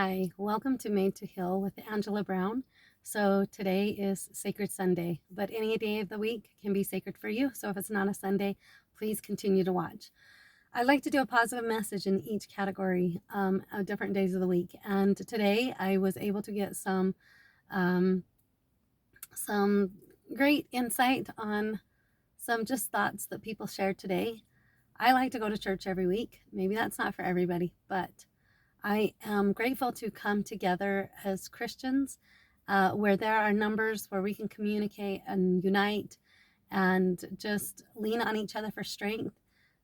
Hi, welcome to Made to Heal with Angela Brown. So today is Sacred Sunday, but any day of the week can be sacred for you. So if it's not a Sunday, please continue to watch. I like to do a positive message in each category of different days of the week. And today I was able to get um, some great insight on some just thoughts that people shared today. I like to go to church every week. Maybe that's not for everybody, but I am grateful to come together as Christians where there are numbers where we can communicate and unite and just lean on each other for strength.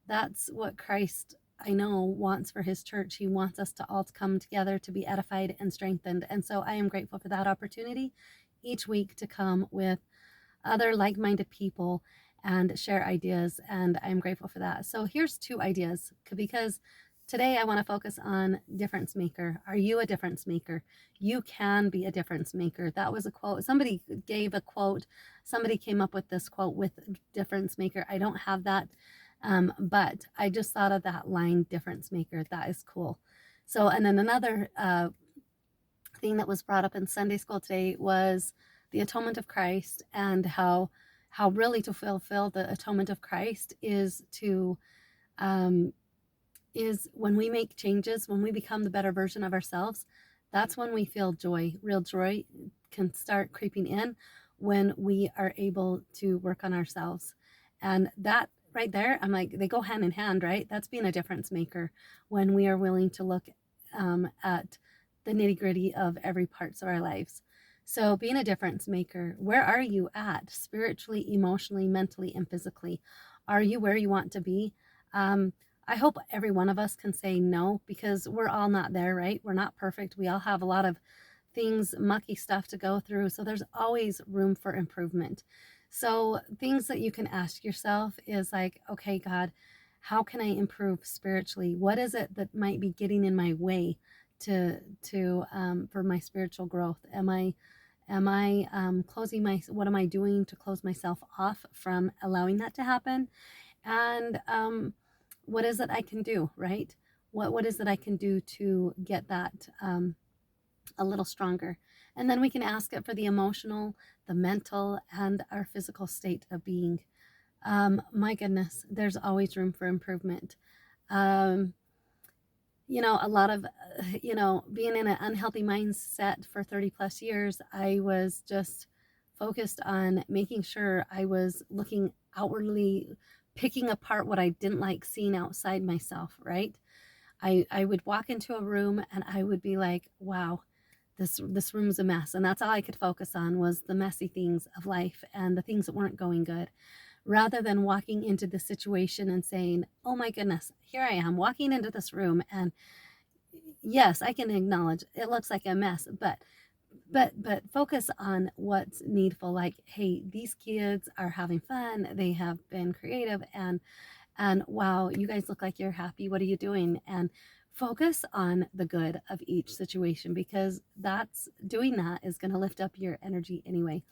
That's what Christ, I know, wants for his church. He wants us to all come together to be edified and strengthened. And so I am grateful for that opportunity each week to come with other like minded people and share ideas. And I'm grateful for that. So here's two ideas because today I want to focus on difference maker. Are you a difference maker? You can be a difference maker. That was a quote. Somebody gave a quote. Somebody came up with this quote with difference maker. I don't have that. But I just thought of that line, difference maker. That is cool. So, and then another thing that was brought up in Sunday school today was the atonement of Christ and how really to fulfill the atonement of Christ is to is when we make changes, when we become the better version of ourselves, that's when we feel joy. Real joy can start creeping in when we are able to work on ourselves. And that right there, I'm like, they go hand in hand, right? That's being a difference maker when we are willing to look at the nitty gritty of every parts of our lives. So being a difference maker, where are you at spiritually, emotionally, mentally, and physically? Are you where you want to be? I hope every one of us can say no, because we're all not there, right? We're not perfect. We all have a lot of things, mucky stuff to go through. So there's always room for improvement. So things that you can ask yourself is like, okay, God, how can I improve spiritually? What is it that might be getting in my way to for my spiritual growth? Am I closing what am I doing to close myself off from allowing that to happen? And what is it I can do, right? What is it I can do to get that a little stronger? And then we can ask it for the emotional, the mental, and our physical state of being. My goodness, there's always room for improvement. Um, a lot of, being in an unhealthy mindset for 30 plus years, I was just focused on making sure I was looking outwardly, picking apart what I didn't like seeing outside myself, right? I would walk into a room and I would be like, wow, this room's a mess. And that's all I could focus on was the messy things of life and the things that weren't going good, rather than walking into the situation and saying, oh my goodness, here I am walking into this room, and yes, I can acknowledge it looks like a mess, but focus on what's needful. Like, hey, these kids are having fun, they have been creative, and wow, you guys look like you're happy. What are you doing? And focus on the good of each situation, because that's doing that is going to lift up your energy anyway.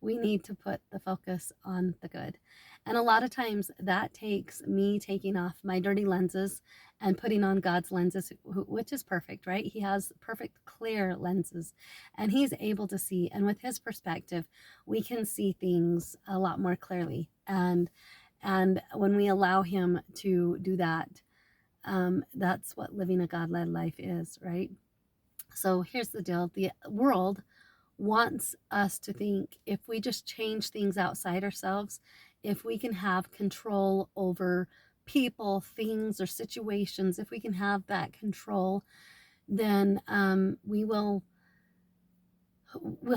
We need to put the focus on the good. And a lot of times that takes me taking off my dirty lenses and putting on God's lenses, which is perfect, right? He has perfect, clear lenses, and He's able to see. And with His perspective, we can see things a lot more clearly. And when we allow Him to do that, that's what living a God-led life is, right? So here's the deal: the world wants us to think if we just change things outside ourselves, if we can have control over people, things, or situations, if we can have that control, then we'll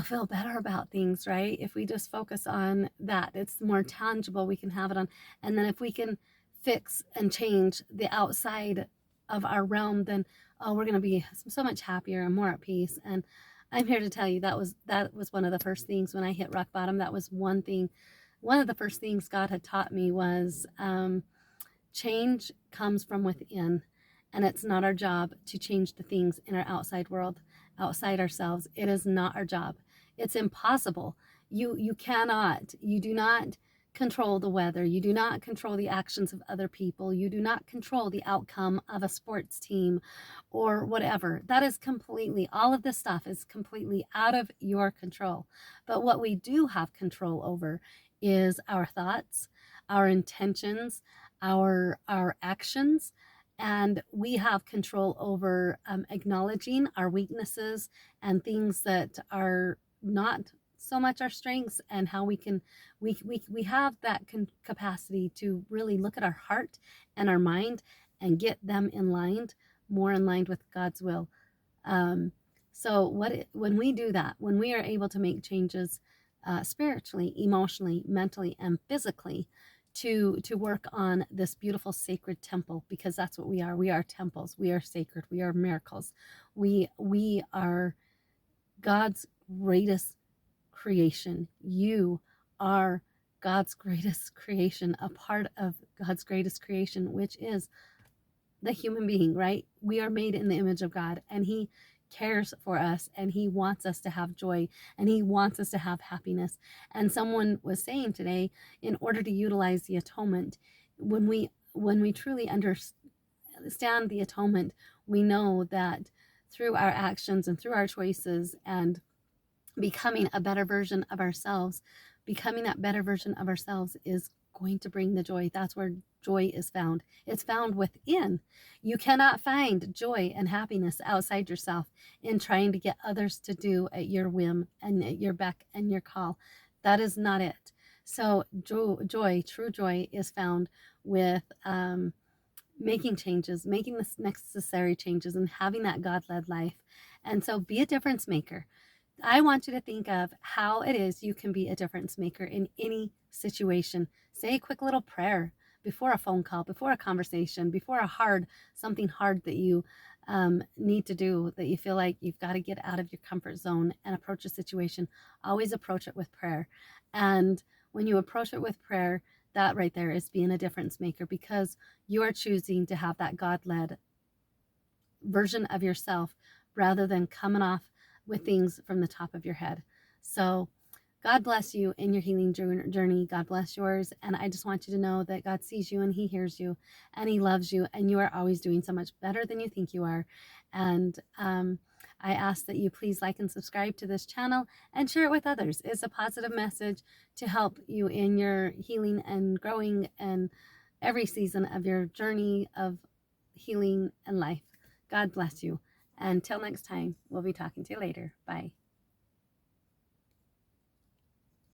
feel better about things, right? If we just focus on that, it's more tangible. We can have it on, and then if we can fix and change the outside of our realm, then we're going to be so much happier and more at peace. And I'm here to tell you that was one of the first things when I hit rock bottom. That was one of the first things God had taught me was change comes from within, and it's not our job to change the things in our outside world, outside ourselves. It is not our job. It's impossible. You do not control the weather. You do not control the actions of other people. You do not control the outcome of a sports team or whatever. That is completely, all of this stuff is completely out of your control. But what we do have control over is our thoughts, our intentions, our actions. And we have control over acknowledging our weaknesses and things that are not so much our strengths, and how we have that capacity to really look at our heart and our mind and get them in line, more in line with God's will. So when we do that, when we are able to make changes spiritually, emotionally, mentally, and physically, to work on this beautiful sacred temple, because that's what we are. We are temples. We are sacred. We are miracles. We are God's greatest creation. You are God's greatest creation, a part of God's greatest creation, which is the human being, right? We are made in the image of God, and He cares for us, and He wants us to have joy, and He wants us to have happiness. And someone was saying today, in order to utilize the atonement, when we truly understand the atonement, we know that through our actions and through our choices and becoming a better version of ourselves, becoming that better version of ourselves is going to bring the joy. That's where joy is found. It's found within. You cannot find joy and happiness outside yourself in trying to get others to do at your whim and at your beck and your call. That is not it. So joy, true joy, is found with making changes, making the necessary changes, and having that God-led life. And so be a difference maker. I want you to think of how it is you can be a difference maker in any situation. Say a quick little prayer before a phone call, before a conversation, before something hard that you need to do, that you feel like you've got to get out of your comfort zone and approach a situation. Always approach it with prayer. And when you approach it with prayer, that right there is being a difference maker, because you are choosing to have that God-led version of yourself rather than coming off with things from the top of your head. So God bless you in your healing journey. God bless yours. And I just want you to know that God sees you and He hears you and He loves you, and you are always doing so much better than you think you are. And I ask that you please like and subscribe to this channel and share it with others. It's a positive message to help you in your healing and growing and every season of your journey of healing and life. God bless you. Until next time, we'll be talking to you later. Bye.